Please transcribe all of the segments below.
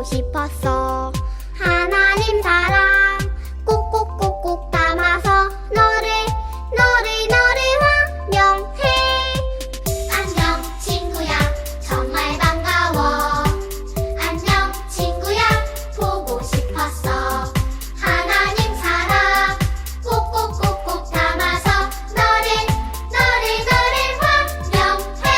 싶었어. 하나님 사랑 꼭꼭꼭꼭 담아서 너를 환영해. 안녕 친구야, 정말 반가워. 안녕 친구야, 보고 싶었어. 하나님 사랑 꼭꼭꼭꼭 담아서 너를 환영해.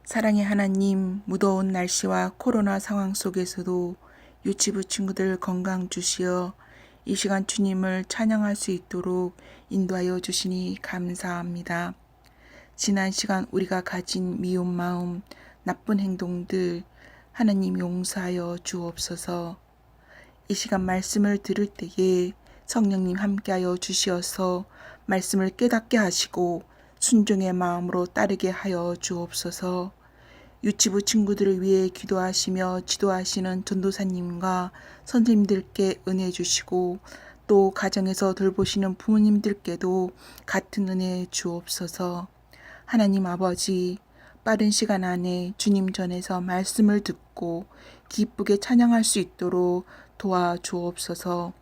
사랑의 하나님, 무더운 날씨와 코로나 상황 속에서도 유치부 친구들 건강 주시어 이 시간 주님을 찬양할 수 있도록 인도하여 주시니 감사합니다. 지난 시간 우리가 가진 미운 마음, 나쁜 행동들 하나님 용서하여 주옵소서. 이 시간 말씀을 들을 때에 성령님 함께하여 주시어서 말씀을 깨닫게 하시고 순종의 마음으로 따르게 하여 주옵소서. 유치부 친구들을 위해 기도하시며 지도하시는 전도사님과 선생님들께 은혜 주시고 또 가정에서 돌보시는 부모님들께도 같은 은혜 주옵소서. 하나님 아버지, 빠른 시간 안에 주님 전에서 말씀을 듣고 기쁘게 찬양할 수 있도록 도와주옵소서.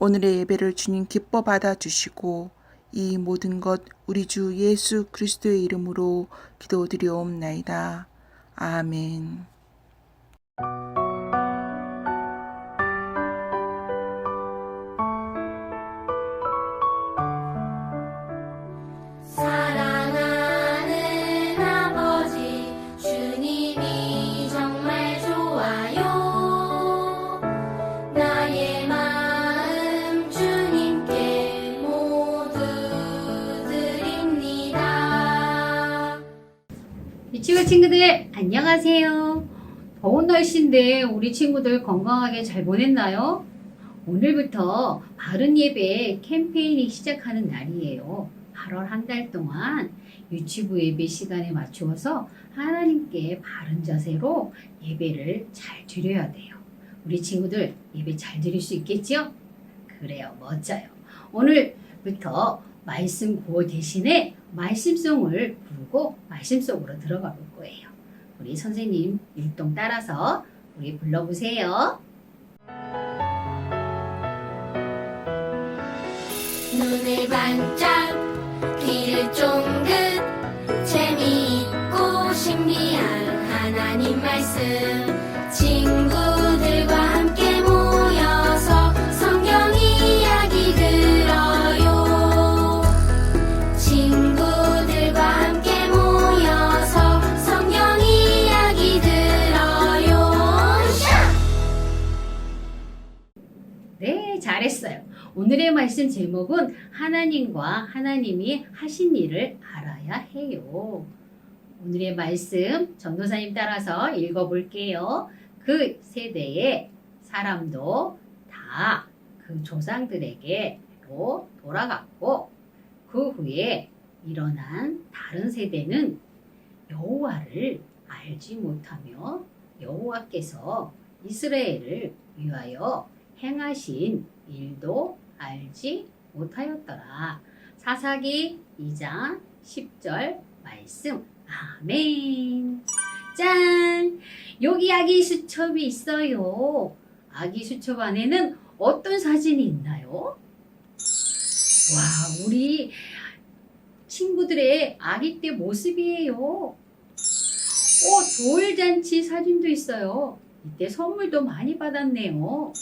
오늘의 예배를 주님 기뻐 받아주시고 이 모든 것 우리 주 예수 그리스도의 이름으로 기도드리옵나이다. 아멘. 사랑하는 아버지 주님이 정말 좋아요. 나의 마음 주님께 모두 드립니다. 유치부 친구들 안녕하세요. 더운 날씨인데 우리 친구들 건강하게 잘 보냈나요? 오늘부터 바른 예배 캠페인이 시작하는 날이에요. 8월 한 달 동안 유치부 예배 시간에 맞추어서 하나님께 바른 자세로 예배를 잘 드려야 돼요. 우리 친구들 예배 잘 드릴 수 있겠죠? 그래요, 멋져요. 오늘부터 말씀 구호 대신에 말씀송을 부르고 말씀 속으로 들어가 볼 거예요. 우리 선생님 율동 따라서 우리 불러보세요. 눈을 반짝 귀를 쫑긋 재미있고 신비한 하나님 말씀 친구들과 함께 모여서 성경 이야기 들어요. 친구들과 함께 모여서 성경 이야기 들어요. 네, 잘했어요. 오늘의 말씀 제목은 하나님과 하나님이 하신 일을 알아야 해요. 오늘의 말씀 전도사님 따라서 읽어볼게요. 그 세대의 사람도 다 그 조상들에게로 돌아갔고 그 후에 일어난 다른 세대는 여호와를 알지 못하며 여호와께서 이스라엘을 위하여 행하신 일도 알지 못하였더라. 사사기 2장 10절 말씀. 아멘. 짠! 여기 아기 수첩이 있어요. 아기 수첩 안에는 어떤 사진이 있나요? 와, 우리 친구들의 아기 때 모습이에요. 돌잔치 사진도 있어요. 이때 선물도 많이 받았네요.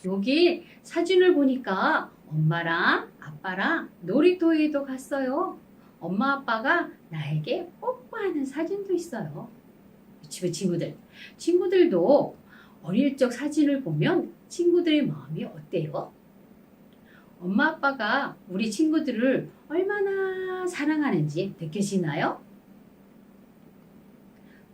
여기 사진을 보니까 엄마랑 아빠랑 놀이터에도 갔어요. 엄마 아빠가 나에게 뽀뽀하는 사진도 있어요. 유치부 친구들도 어릴 적 사진을 보면 친구들의 마음이 어때요? 엄마 아빠가 우리 친구들을 얼마나 사랑하는지 느껴지나요?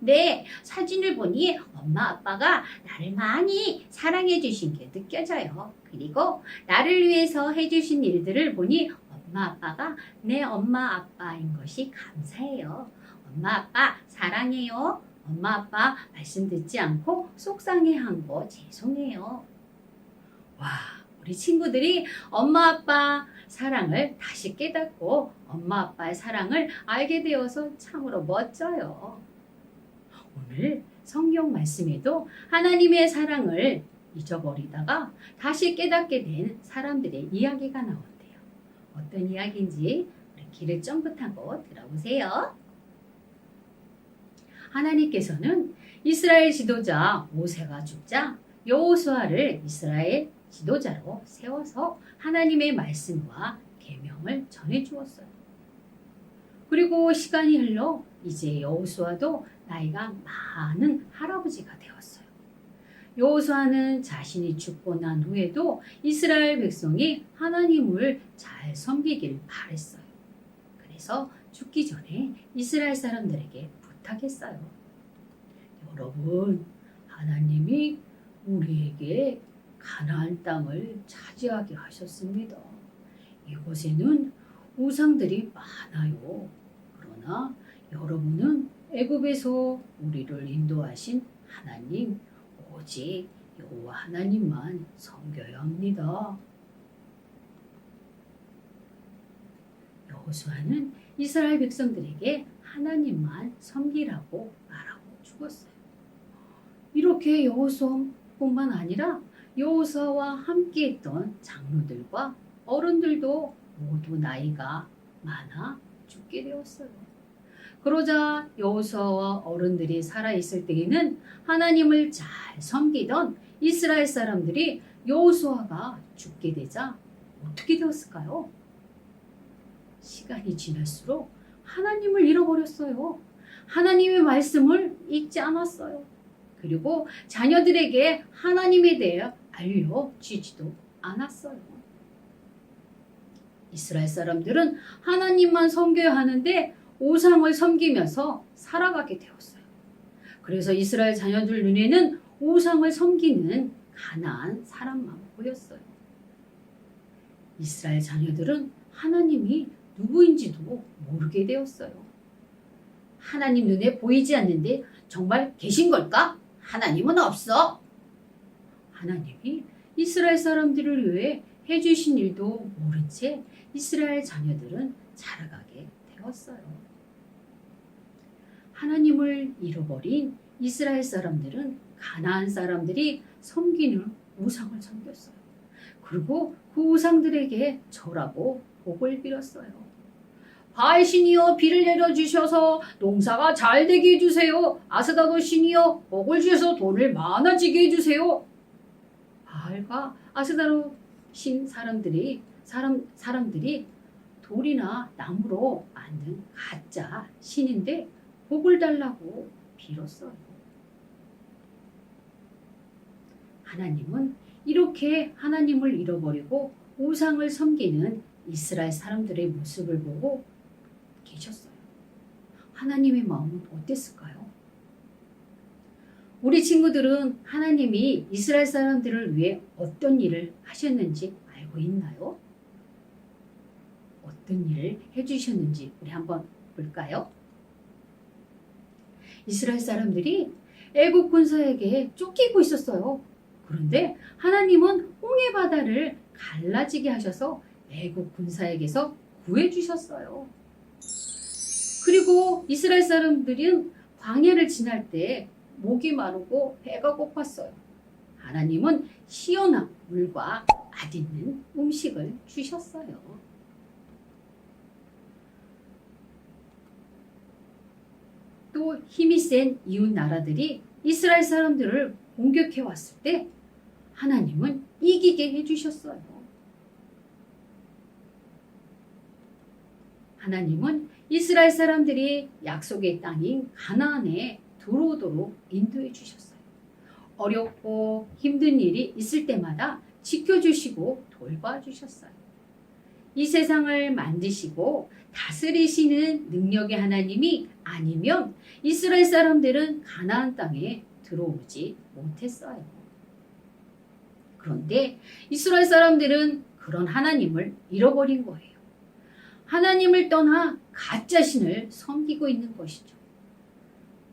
네, 사진을 보니 엄마 아빠가 나를 많이 사랑해 주신 게 느껴져요. 그리고 나를 위해서 해주신 일들을 보니 엄마 아빠가 내 엄마 아빠인 것이 감사해요. 엄마 아빠 사랑해요. 엄마 아빠 말씀 듣지 않고 속상해한 거 죄송해요. 와, 우리 친구들이 엄마 아빠 사랑을 다시 깨닫고 엄마 아빠의 사랑을 알게 되어서 참으로 멋져요. 오늘 성경 말씀에도 하나님의 사랑을 잊어버리다가 다시 깨닫게 된 사람들의 이야기가 나온대요. 어떤 이야기인지 우리 귀를 쫑긋하고 들어보세요. 하나님께서는 이스라엘 지도자 모세가 죽자 여호수아를 이스라엘 지도자로 세워서 하나님의 말씀과 계명을 전해 주었어요. 그리고 시간이 흘러 이제 여호수아도 나이가 많은 할아버지가 되었어요. 여호수아는 자신이 죽고 난 후에도 이스라엘 백성이 하나님을 잘 섬기길 바랬어요. 그래서 죽기 전에 이스라엘 사람들에게 부탁했어요. 여러분, 하나님이 우리에게 가나안 땅을 차지하게 하셨습니다. 이곳에는 우상들이 많아요. 그러나 여러분은 애굽에서 우리를 인도하신 하나님, 오직 여호와 하나님만 섬겨야 합니다. 여호수아는 이스라엘 백성들에게 하나님만 섬기라고 말하고 죽었어요. 이렇게 여호수아뿐만 아니라 여호수아와 함께했던 장로들과 어른들도 모두 나이가 많아 죽게 되었어요. 그러자 여호수아와 어른들이 살아있을 때에는 하나님을 잘 섬기던 이스라엘 사람들이 여호수아가 죽게 되자 어떻게 되었을까요? 시간이 지날수록 하나님을 잃어버렸어요. 하나님의 말씀을 읽지 않았어요. 그리고 자녀들에게 하나님에 대해 알려주지도 않았어요. 이스라엘 사람들은 하나님만 섬겨야 하는데 우상을 섬기면서 살아가게 되었어요. 그래서 이스라엘 자녀들 눈에는 우상을 섬기는 가나안 사람만 보였어요. 이스라엘 자녀들은 하나님이 누구인지도 모르게 되었어요. 하나님 눈에 보이지 않는데 정말 계신 걸까? 하나님은 없어. 하나님이 이스라엘 사람들을 위해 해주신 일도 모른 채 이스라엘 자녀들은 자라가게 되었어요. 하나님을 잃어버린 이스라엘 사람들은 가나안 사람들이 섬기는 우상을 섬겼어요. 그리고 그 우상들에게 절하고 복을 빌었어요. 바알신이여 비를 내려주셔서 농사가 잘 되게 해주세요. 아스다도 신이여 복을 주셔서 돈을 많아지게 해주세요. 바알과 아스다로 신 사람들이 돌이나 나무로 만든 가짜 신인데 복을 달라고 빌었어요. 하나님은 이렇게 하나님을 잃어버리고 우상을 섬기는 이스라엘 사람들의 모습을 보고 계셨어요. 하나님의 마음은 어땠을까요? 우리 친구들은 하나님이 이스라엘 사람들을 위해 어떤 일을 하셨는지 알고 있나요? 어떤 일을 해주셨는지 우리 한번 볼까요? 이스라엘 사람들이 애굽 군사에게 쫓기고 있었어요. 그런데 하나님은 홍해 바다를 갈라지게 하셔서 애굽 군사에게서 구해주셨어요. 그리고 이스라엘 사람들은 광야를 지날 때 목이 마르고 배가 고팠어요. 하나님은 시원한 물과 맛있는 음식을 주셨어요. 또 힘이 센 이웃 나라들이 이스라엘 사람들을 공격해 왔을 때 하나님은 이기게 해주셨어요. 하나님은 이스라엘 사람들이 약속의 땅인 가나안에 들어오도록 인도해 주셨어요. 어렵고 힘든 일이 있을 때마다 지켜주시고 돌봐주셨어요. 이 세상을 만드시고 다스리시는 능력의 하나님이 아니면 이스라엘 사람들은 가나안 땅에 들어오지 못했어요. 그런데 이스라엘 사람들은 그런 하나님을 잃어버린 거예요. 하나님을 떠나 가짜 신을 섬기고 있는 것이죠.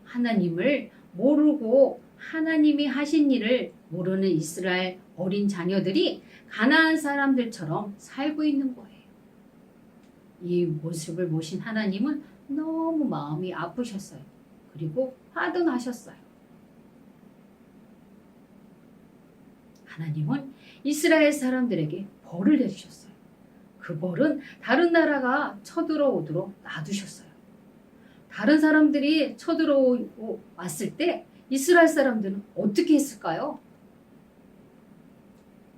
하나님을 모르고 하나님이 하신 일을 모르는 이스라엘 어린 자녀들이 가나안 사람들처럼 살고 있는 거예요. 이 모습을 보신 하나님은 너무 마음이 아프셨어요. 그리고 화도 나셨어요. 하나님은 이스라엘 사람들에게 벌을 내주셨어요. 그 벌은 다른 나라가 쳐들어오도록 놔두셨어요. 다른 사람들이 쳐들어오고 왔을 때 이스라엘 사람들은 어떻게 했을까요?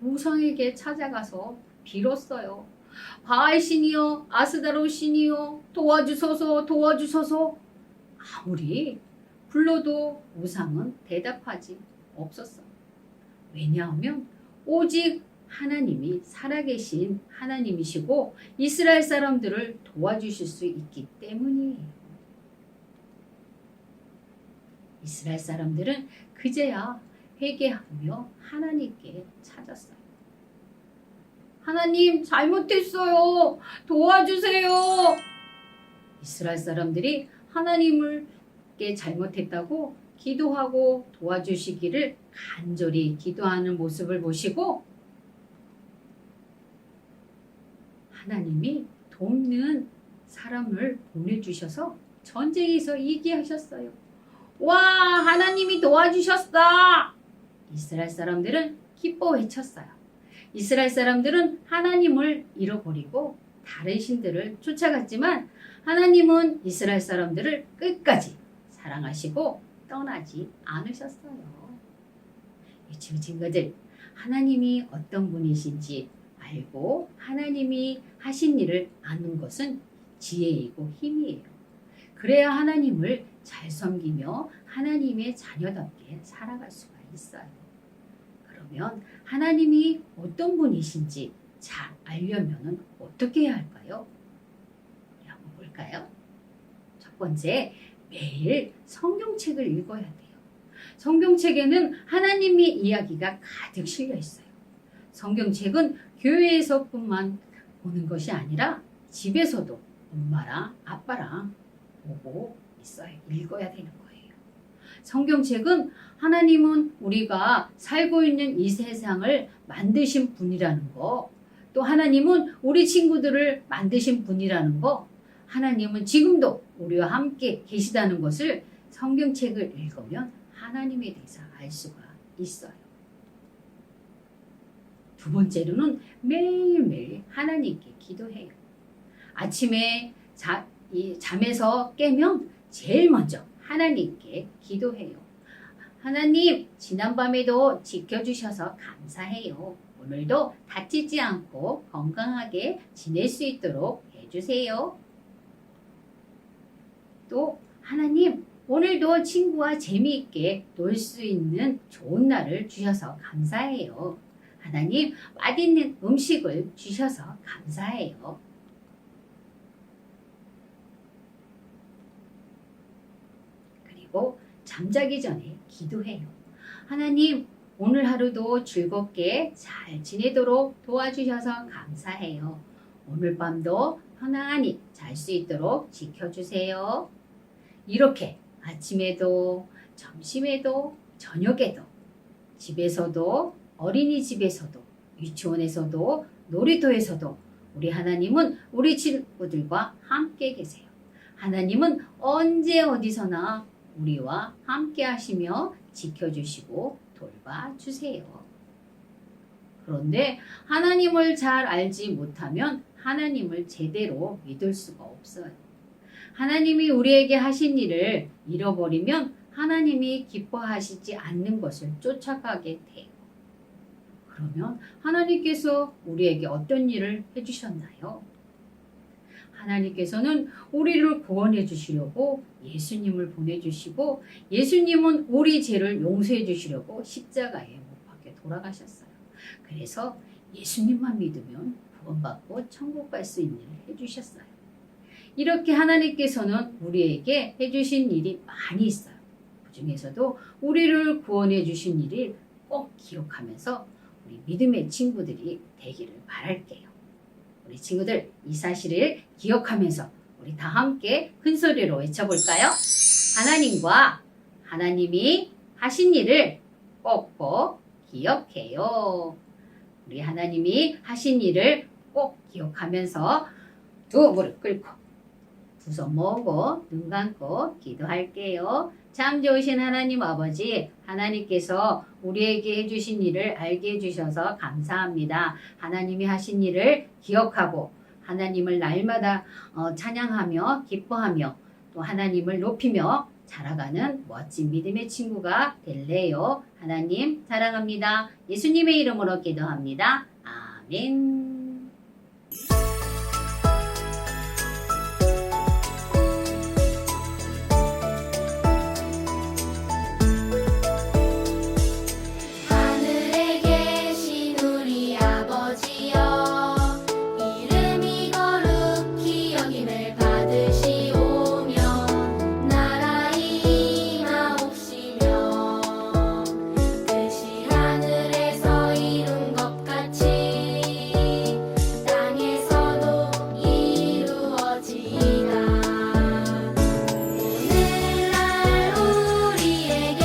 우상에게 찾아가서 빌었어요. 바알 신이여, 아스다로 신이여, 도와주소서, 도와주소서. 아무리 불러도 우상은 대답하지 없었어. 왜냐하면 오직 하나님이 살아계신 하나님이시고 이스라엘 사람들을 도와주실 수 있기 때문이에요. 이스라엘 사람들은 그제야 회개하며 하나님께 찾았어요. 하나님, 잘못했어요. 도와주세요. 이스라엘 사람들이 하나님께 잘못했다고 기도하고 도와주시기를 간절히 기도하는 모습을 보시고 하나님이 돕는 사람을 보내주셔서 전쟁에서 이기게 하셨어요. 와, 하나님이 도와주셨어! 이스라엘 사람들은 기뻐 외쳤어요. 이스라엘 사람들은 하나님을 잃어버리고 다른 신들을 쫓아갔지만 하나님은 이스라엘 사람들을 끝까지 사랑하시고 떠나지 않으셨어요. 유치부 친구들, 하나님이 어떤 분이신지 알고 하나님이 하신 일을 아는 것은 지혜이고 힘이에요. 그래야 하나님을 잘 섬기며 하나님의 자녀답게 살아갈 수가 있어요. 그러면 하나님이 어떤 분이신지 잘 알려면 어떻게 해야 할까요? 우리 한번 볼까요? 첫 번째, 매일 성경책을 읽어야 돼요. 성경책에는 하나님의 이야기가 가득 실려 있어요. 성경책은 교회에서뿐만 보는 것이 아니라 집에서도 엄마랑 아빠랑 보고 있어요. 읽어야 되는 거예요. 성경책은 하나님은 우리가 살고 있는 이 세상을 만드신 분이라는 거, 또 하나님은 우리 친구들을 만드신 분이라는 거, 하나님은 지금도 우리와 함께 계시다는 것을 성경책을 읽으면 하나님에 대해서 알 수가 있어요. 두 번째로는 매일매일 하나님께 기도해요. 아침에 잠에서 깨면 제일 먼저 하나님께 기도해요. 하나님, 지난밤에도 지켜주셔서 감사해요. 오늘도 다치지 않고 건강하게 지낼 수 있도록 해주세요. 또 하나님, 오늘도 친구와 재미있게 놀 수 있는 좋은 날을 주셔서 감사해요. 하나님, 맛있는 음식을 주셔서 감사해요. 그리고 잠자기 전에 기도해요. 하나님, 오늘 하루도 즐겁게 잘 지내도록 도와주셔서 감사해요. 오늘 밤도 편안히 잘 수 있도록 지켜주세요. 이렇게 아침에도 점심에도 저녁에도 집에서도 어린이집에서도 유치원에서도 놀이터에서도 우리 하나님은 우리 친구들과 함께 계세요. 하나님은 언제 어디서나 우리와 함께 하시며 지켜주시고 돌봐주세요. 그런데 하나님을 잘 알지 못하면 하나님을 제대로 믿을 수가 없어요. 하나님이 우리에게 하신 일을 잃어버리면 하나님이 기뻐하시지 않는 것을 쫓아가게 돼요. 그러면 하나님께서 우리에게 어떤 일을 해주셨나요? 하나님께서는 우리를 구원해 주시려고 예수님을 보내주시고 예수님은 우리 죄를 용서해 주시려고 십자가에 못 박혀 돌아가셨어요. 그래서 예수님만 믿으면 구원받고 천국 갈 수 있는 일을 해주셨어요. 이렇게 하나님께서는 우리에게 해주신 일이 많이 있어요. 그 중에서도 우리를 구원해 주신 일을 꼭 기억하면서 우리 믿음의 친구들이 되기를 바랄게요. 우리 친구들, 이 사실을 기억하면서 우리 다 함께 큰 소리로 외쳐볼까요? 하나님과 하나님이 하신 일을 꼭꼭 기억해요. 우리 하나님이 하신 일을 꼭 기억하면서 두 무릎 꿇고 두 손 모으고 눈 감고 기도할게요. 참 좋으신 하나님 아버지, 하나님께서 우리에게 해주신 일을 알게 해주셔서 감사합니다. 하나님이 하신 일을 기억하고 하나님을 날마다 찬양하며 기뻐하며 또 하나님을 높이며 자라가는 멋진 믿음의 친구가 될래요. 하나님 사랑합니다. 예수님의 이름으로 기도합니다. 아멘. 하늘에 계신 우리 아버지여 이름이 거룩히 여김을 받으시오며 나라 임하옵시며 뜻이 하늘에서 이룬 것 같이 땅에서도 이루어지이다. 오늘날 우리에게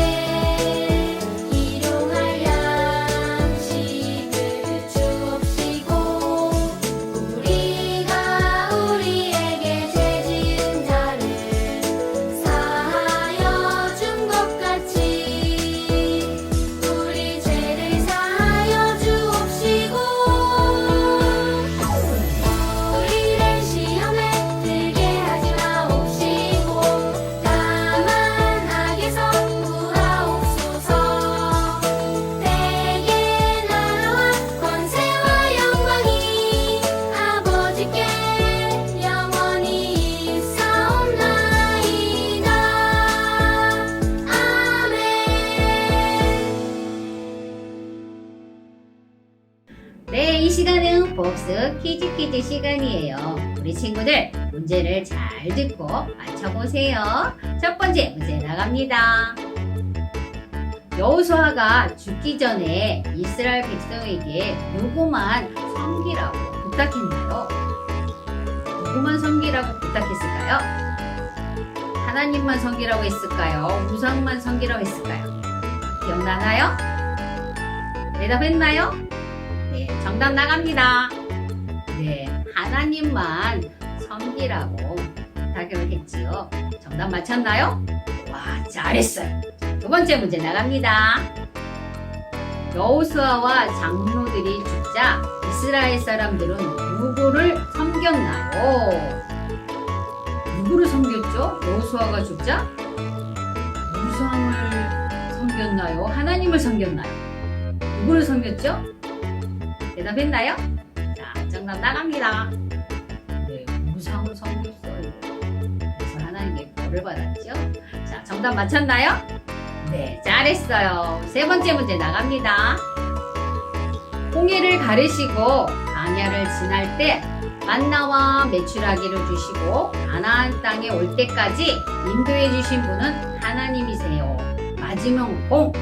일용할 양식을 주옵시고 우리가 우리에게 죄 지은 자를 사하여 준 것 같이 우리 죄를 사하여 주옵시고 우리를 시험에 들게 하지 마옵시고 다만 악에서 구하옵소서. 대개 나라와 권세와 영광이 아버지께 영원히 있사옵나이다. 아멘. 네, 이 시간은 복습 퀴즈 시간이에요. 우리 친구들 문제를 잘 듣고 맞춰보세요. 첫 번째 문제 나갑니다. 여호수아가 죽기 전에 이스라엘 백성에게 누구만 섬기라고 부탁했나요? 누구만 섬기라고 부탁했을까요? 하나님만 섬기라고 했을까요? 우상만 섬기라고 했을까요? 기억나나요? 대답했나요? 네, 정답 나갑니다. 네, 하나님만 섬기라고 부탁을 했지요. 정답 맞췄나요? 와, 잘했어요. 두 번째 문제 나갑니다. 여호수아와 장로들이 죽자 이스라엘 사람들은 누구를 섬겼나요? 누구를 섬겼죠? 여호수아가 죽자? 우상을 섬겼나요? 하나님을 섬겼나요? 누구를 섬겼죠? 대답했나요? 자, 정답 나갑니다. 네, 우상을 섬겼어요. 그래서 하나님께 벌을 받았죠? 자, 정답 맞췄나요? 네, 잘했어요. 세 번째 문제 나갑니다. 홍해를 가르시고 광야를 지날 때 만나와 메추라기를 주시고 가나안 땅에 올 때까지 인도해 주신 분은 하나님이세요. 맞으면 공,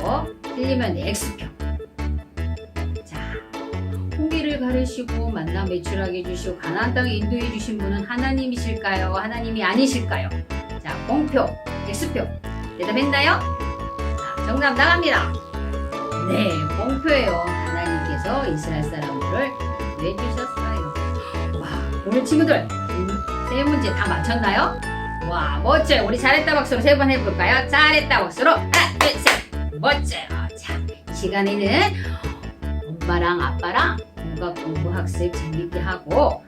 또 틀리면 X표. 자, 홍해를 가르시고 만나 메추라기 주시고 가나안 땅에 인도해 주신 분은 하나님이실까요? 하나님이 아니실까요? 자, 공표, X표. 대답했나요? 자, 정답 나갑니다. 네, 공표예요. 하나님께서 이스라엘 사람들을 인도해 주셨어요. 와, 오늘 친구들 세 문제 다 맞췄나요? 와, 멋져요. 우리 잘했다 박수로 세 번 해볼까요? 잘했다 박수로 하나, 둘, 셋. 멋져요. 자, 이 시간에는 엄마랑 아빠랑 공부 학습 재밌게 하고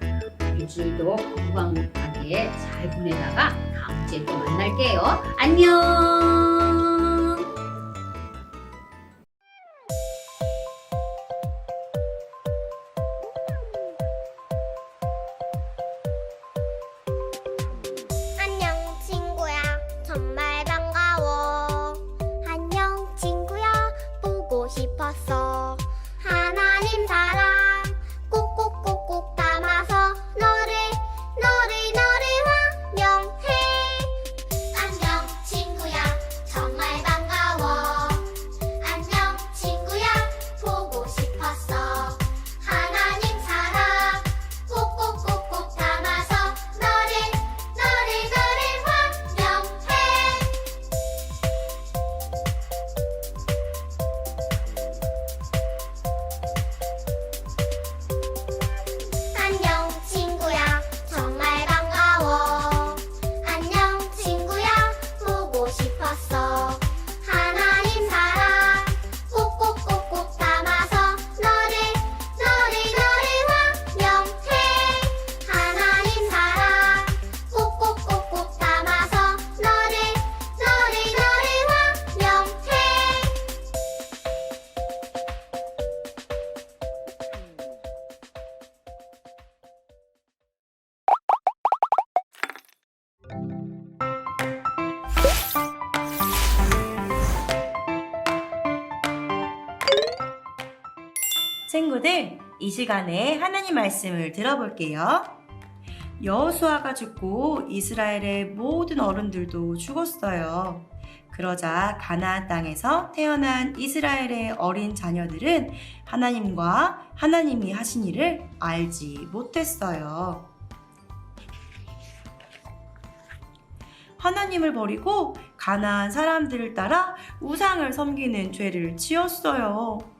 일주일도 건강하게 잘 보내다가 다음 주에 또 만날게요. 안녕. 안녕 친구야 정말 반가워 안녕 친구야 보고 싶었어 하나님 사랑 꼭꼭꼭꼭 담아서 너를 환영해 안녕 친구야 친구들, 이 시간에 하나님 말씀을 들어볼게요. 여호수아가 죽고 이스라엘의 모든 어른들도 죽었어요. 그러자 가나안 땅에서 태어난 이스라엘의 어린 자녀들은 하나님과 하나님이 하신 일을 알지 못했어요. 하나님을 버리고 가나안 사람들을 따라 우상을 섬기는 죄를 지었어요.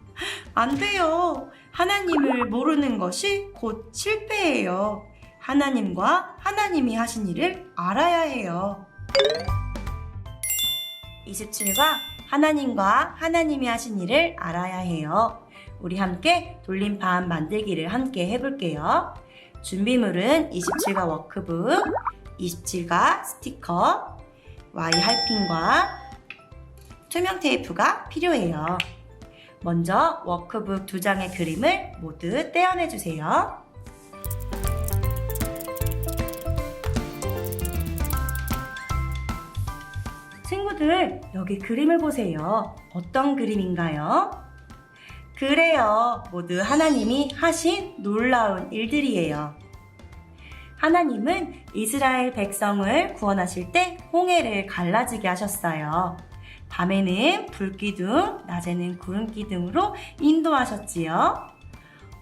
안 돼요. 하나님을 모르는 것이 곧 실패예요. 하나님과 하나님이 하신 일을 알아야 해요. 27과 하나님과 하나님이 하신 일을 알아야 해요. 우리 함께 돌림판 만들기를 함께 해볼게요. 준비물은 27과 워크북, 27과 스티커, Y 할핀과 투명 테이프가 필요해요. 먼저 워크북 2장의 그림을 모두 떼어내주세요. 친구들, 여기 그림을 보세요. 어떤 그림인가요? 그래요. 모두 하나님이 하신 놀라운 일들이에요. 하나님은 이스라엘 백성을 구원하실 때 홍해를 갈라지게 하셨어요. 밤에는 불기둥, 낮에는 구름기둥으로 인도하셨지요.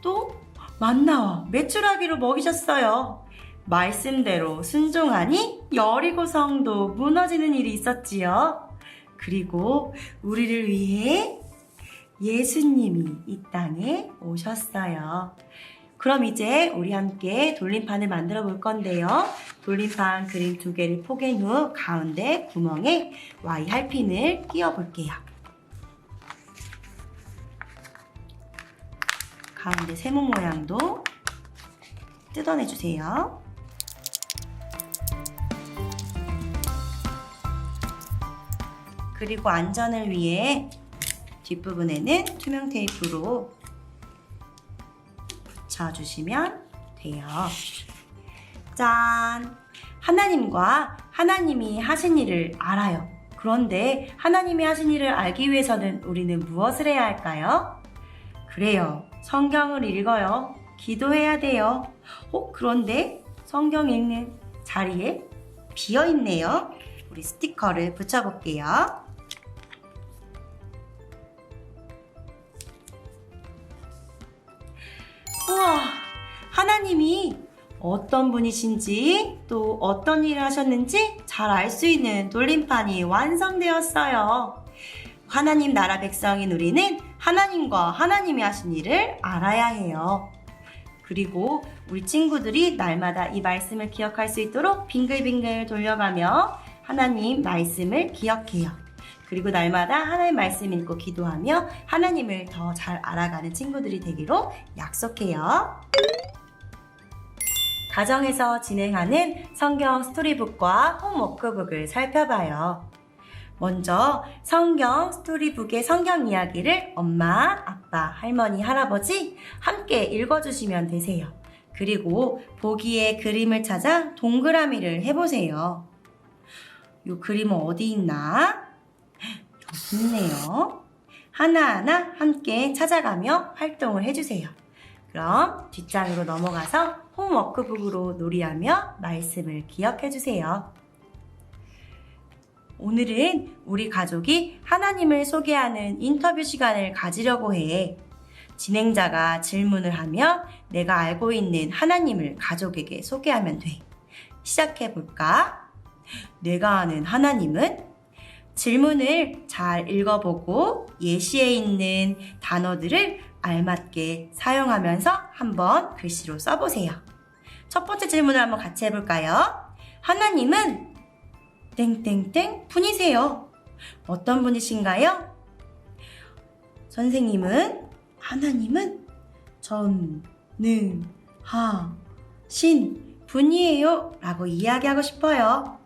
또 만나와 메추라기로 먹이셨어요. 말씀대로 순종하니 여리고 성도 무너지는 일이 있었지요. 그리고 우리를 위해 예수님이 이 땅에 오셨어요. 그럼 이제 우리 함께 돌림판을 만들어 볼 건데요. 돌림판 그림 2개를 포갠 후 가운데 구멍에 Y 할핀을 끼워 볼게요. 가운데 세모 모양도 뜯어내 주세요. 그리고 안전을 위해 뒷부분에는 투명 테이프로 붙여주시면 돼요. 짠! 하나님과 하나님이 하신 일을 알아요. 그런데 하나님이 하신 일을 알기 위해서는 우리는 무엇을 해야 할까요? 그래요. 성경을 읽어요. 기도해야 돼요. 그런데 성경 읽는 자리에 비어 있네요. 우리 스티커를 붙여볼게요. 우와, 하나님이 어떤 분이신지 또 어떤 일을 하셨는지 잘 알 수 있는 돌림판이 완성되었어요. 하나님 나라 백성인 우리는 하나님과 하나님이 하신 일을 알아야 해요. 그리고 우리 친구들이 날마다 이 말씀을 기억할 수 있도록 빙글빙글 돌려가며 하나님 말씀을 기억해요. 그리고 날마다 하나님 말씀 읽고 기도하며 하나님을 더 잘 알아가는 친구들이 되기로 약속해요. 가정에서 진행하는 성경 스토리북과 홈워크북을 살펴봐요. 먼저 성경 스토리북의 성경 이야기를 엄마, 아빠, 할머니, 할아버지 함께 읽어주시면 되세요. 그리고 보기에 그림을 찾아 동그라미를 해보세요. 이 그림은 어디 있나? 여기 있네요. 하나하나 함께 찾아가며 활동을 해주세요. 그럼 뒷장으로 넘어가서 홈워크북으로 놀이하며 말씀을 기억해주세요. 오늘은 우리 가족이 하나님을 소개하는 인터뷰 시간을 가지려고 해. 진행자가 질문을 하며 내가 알고 있는 하나님을 가족에게 소개하면 돼. 시작해볼까? 내가 아는 하나님은? 질문을 잘 읽어보고 예시에 있는 단어들을 알맞게 사용하면서 한번 글씨로 써보세요. 첫 번째 질문을 한번 같이 해볼까요? 하나님은 땡땡땡 분이세요. 어떤 분이신가요? 선생님은 하나님은 전능하신 분이에요 라고 이야기하고 싶어요.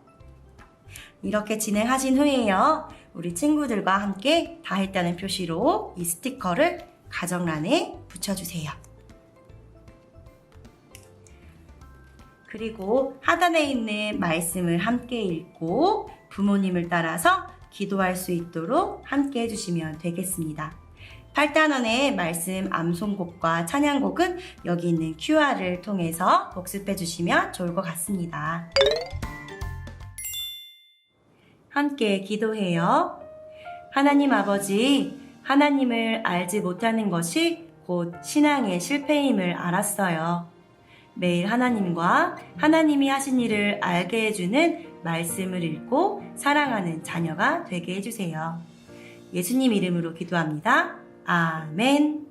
이렇게 진행하신 후에요. 우리 친구들과 함께 다 했다는 표시로 이 스티커를 가정란에 붙여주세요. 그리고 하단에 있는 말씀을 함께 읽고 부모님을 따라서 기도할 수 있도록 함께 해주시면 되겠습니다. 8단원의 말씀 암송곡과 찬양곡은 여기 있는 QR을 통해서 복습해 주시면 좋을 것 같습니다. 함께 기도해요. 하나님 아버지, 하나님을 알지 못하는 것이 곧 신앙의 실패임을 알았어요. 매일 하나님과 하나님이 하신 일을 알게 해주는 말씀을 읽고 사랑하는 자녀가 되게 해주세요. 예수님 이름으로 기도합니다. 아멘.